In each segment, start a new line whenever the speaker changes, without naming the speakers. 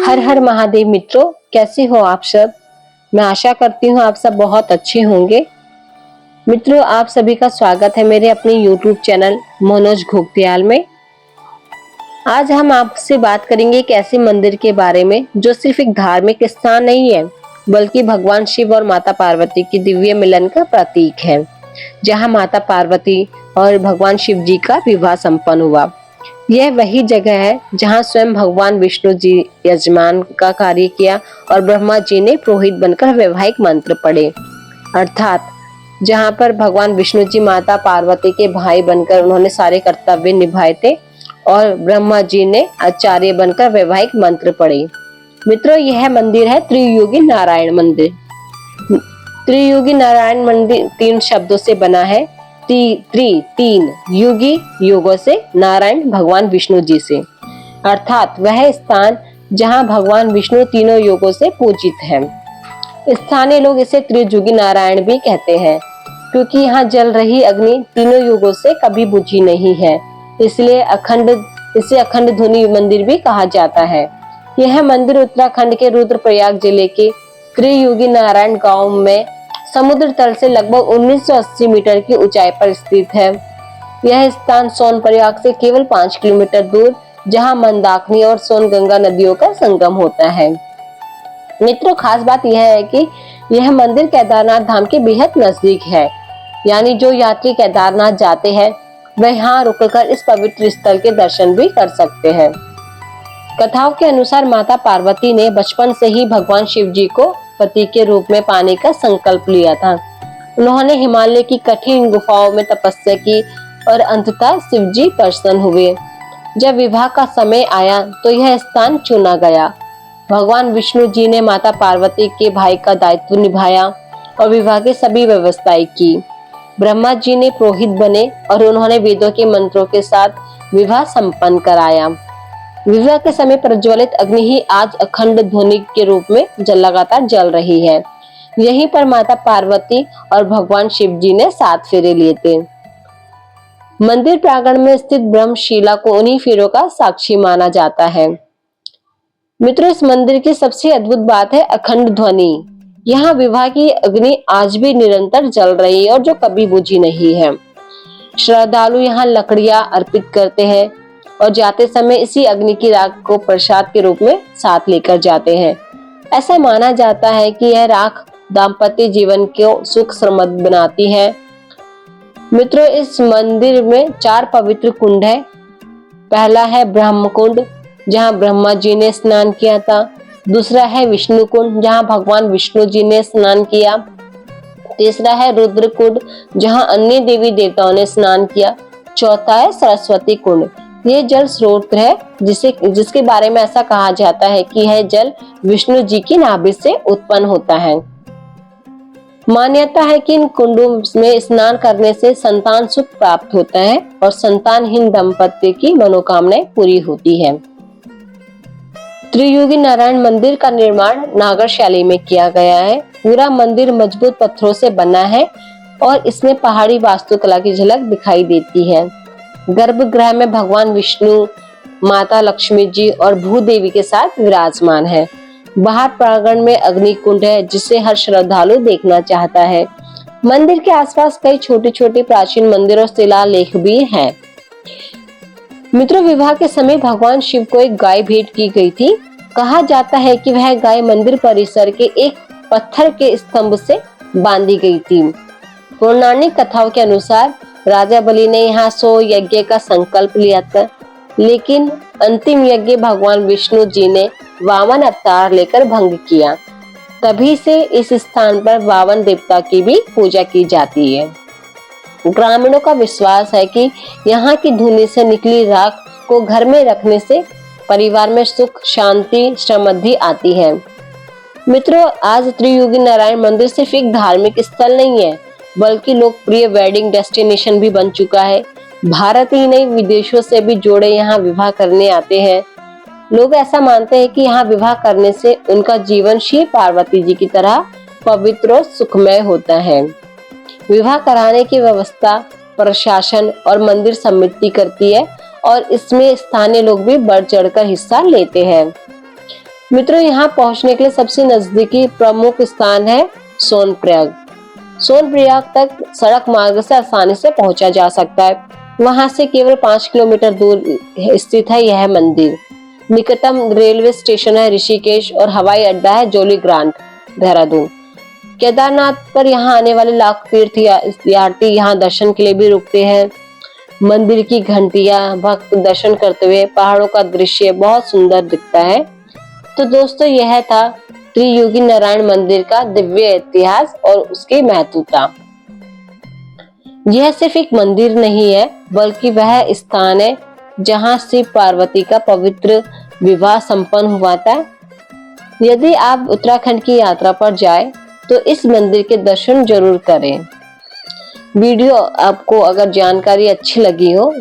हर हर महादेव मित्रों, कैसे हो आप सब। मैं आशा करती हूँ आप सब बहुत अच्छे होंगे। मित्रों, आप सभी का स्वागत है मेरे अपने YouTube चैनल मनोज घोगतियाल में। आज हम आपसे बात करेंगे एक ऐसे मंदिर के बारे में जो सिर्फ एक धार्मिक स्थान नहीं है, बल्कि भगवान शिव और माता पार्वती की दिव्य मिलन का प्रतीक है। जहाँ माता पार्वती और भगवान शिव जी का विवाह संपन्न हुआ। यह वही जगह है जहाँ स्वयं भगवान विष्णु जी यजमान का कार्य किया और ब्रह्मा जी ने पुरोहित बनकर वैवाहिक मंत्र पढ़े। अर्थात जहाँ पर भगवान विष्णु जी माता पार्वती के भाई बनकर उन्होंने सारे कर्तव्य निभाए थे और ब्रह्मा जी ने आचार्य बनकर वैवाहिक मंत्र पढ़े। मित्रों, यह मंदिर है त्रियुगी नारायण मंदिर। त्रियुगी नारायण मंदिर 3 शब्दों से बना है। तीन युगी, युगों से, नारायण भगवान विष्णु जी से। अर्थात वह स्थान जहां भगवान विष्णु तीनों युगों से पूजित है। स्थानीय लोग इसे त्रियुगी नारायण भी कहते हैं, क्योंकि यहाँ जल रही अग्नि तीनों युगों से कभी बुझी नहीं है। इसलिए इसे अखंड ध्वनि मंदिर भी कहा जाता है। यह मंदिर उत्तराखंड के रुद्रप्रयाग जिले के त्रियुगी नारायण गांव में समुद्र तल से लगभग 1980 मीटर की ऊंचाई पर स्थित है। यह स्थान सोनप्रयाग से केवल 5 किलोमीटर दूर, जहां मंदाकिनी और सोनगंगा नदियों का संगम होता है। मित्रों, खास बात यह है कि यह मंदिर केदारनाथ धाम के बेहद नजदीक है। यानी जो यात्री केदारनाथ जाते हैं वह यहाँ रुककर इस पवित्र स्थल के दर्शन भी कर सकते हैं। कथाओं के अनुसार माता पार्वती ने बचपन से ही भगवान शिव जी को पति के रूप में पाने का संकल्प लिया था। उन्होंने हिमालय की कठिन गुफाओं में तपस्या की और अंततः शिव जी प्रसन्न हुए। जब विवाह का समय आया तो यह स्थान चुना गया। भगवान विष्णु जी ने माता पार्वती के भाई का दायित्व निभाया और विवाह की सभी व्यवस्थाएं की। ब्रह्मा जी ने पुरोहित बने और उन्होंने वेदों के मंत्रों के साथ विवाह संपन्न कराया। विवाह के समय प्रज्वलित अग्नि ही आज अखंड ध्वनि के रूप में लगातार जल रही है। यहीं पर माता पार्वती और भगवान शिव जी ने 7 फेरे लिए थे। मंदिर प्रांगण में स्थित ब्रह्मशिला को उन्हीं फेरों का साक्षी माना जाता है। मित्रों, इस मंदिर की सबसे अद्भुत बात है अखंड ध्वनि। यहाँ विवाह की अग्नि आज भी निरंतर जल रही है और जो कभी बुझी नहीं है। श्रद्धालु यहाँ लकड़ियां अर्पित करते हैं और जाते समय इसी अग्नि की राख को प्रसाद के रूप में साथ लेकर जाते हैं। ऐसा माना जाता है कि यह राख दाम्पत्य जीवन को सुख समृद्ध बनाती है। मित्रों, इस मंदिर में 4 पवित्र कुंड है। पहला है ब्रह्म कुंड, जहाँ ब्रह्मा जी ने स्नान किया था। दूसरा है विष्णु कुंड, जहाँ भगवान विष्णु जी ने स्नान किया। तीसरा है रुद्र कुंड, जहाँ अन्य देवी देवताओं ने स्नान किया। चौथा है सरस्वती कुंड। ये जल स्रोत है जिसके बारे में ऐसा कहा जाता है कि यह जल विष्णु जी की नाभि से उत्पन्न होता है। मान्यता है कि इन कुंडों में स्नान करने से संतान सुख प्राप्त होता है और संतानहीन दंपत्ति की मनोकामनाएं पूरी होती है। त्रियुगी नारायण मंदिर का निर्माण नागर शैली में किया गया है। पूरा मंदिर मजबूत पत्थरों से बना है और इसमें पहाड़ी वास्तुकला की झलक दिखाई देती है। गर्भगृह में भगवान विष्णु, माता लक्ष्मी जी और भूदेवी के साथ विराजमान है। बाहर प्रांगण में अग्नि कुंड है, जिसे हर श्रद्धालु देखना चाहता है। मंदिर के आसपास कई छोटे छोटे प्राचीन मंदिर और शिलालेख भी हैं। मित्रों, विवाह के समय भगवान शिव को एक गाय भेंट की गई थी। कहा जाता है कि वह गाय मंदिर परिसर के एक पत्थर के स्तंभ से बांधी गई थी। पौराणिक कथाओं के अनुसार राजा बलि ने यहाँ 100 यज्ञ का संकल्प लिया था, लेकिन अंतिम यज्ञ भगवान विष्णु जी ने वामन अवतार लेकर भंग किया। तभी से इस स्थान पर वामन देवता की भी पूजा की जाती है। ग्रामीणों का विश्वास है कि यहाँ की धुनी से निकली राख को घर में रखने से परिवार में सुख, शांति, समृद्धि आती है। मित्रों, आज त्रियुगी नारायण मंदिर सिर्फ एक धार्मिक स्थल नहीं है, बल्कि लोकप्रिय वेडिंग डेस्टिनेशन भी बन चुका है। भारत ही नहीं, विदेशों से भी जोड़े यहाँ विवाह करने आते हैं। लोग ऐसा मानते हैं कि यहाँ विवाह करने से उनका जीवन शिव पार्वती जी की तरह पवित्र और सुखमय होता है। विवाह कराने की व्यवस्था प्रशासन और मंदिर समिति करती है और इसमें स्थानीय लोग भी बढ़ चढ़कर हिस्सा लेते हैं। मित्रों, यहाँ पहुंचने के लिए सबसे नजदीकी प्रमुख स्थान है सोनप्रयाग। सोनप्रयाग तक सड़क मार्ग से आसानी से पहुंचा जा सकता है। वहां से केवल 5 किलोमीटर दूर स्थित है यह मंदिर। निकटतम रेलवे स्टेशन है ऋषिकेश और हवाई अड्डा है जोली ग्रांट, देहरादून। केदारनाथ पर यहाँ आने वाले लाख तीर्थयात्री यहाँ दर्शन के लिए भी रुकते हैं। मंदिर की घंटियां, भक्त दर्शन करते हुए पहाड़ों का दृश्य बहुत सुंदर दिखता है। तो दोस्तों, यह था त्रियुगी नारायण मंदिर का दिव्य इतिहास और उसकी महत्वता। यह सिर्फ एक मंदिर नहीं है, बल्कि वह स्थान है जहां शिव पार्वती का पवित्र विवाह संपन्न हुआ था। यदि आप उत्तराखंड की यात्रा पर जाएं, तो इस मंदिर के दर्शन जरूर करें। वीडियो आपको अगर जानकारी अच्छी लगी हो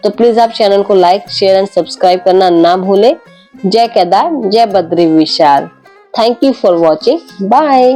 तो प्लीज आप चैनल को लाइक, शेयर एंड सब्सक्राइब करना ना भूलें। जय केदार, जय Badri Vishal. Thank you for watching. Bye.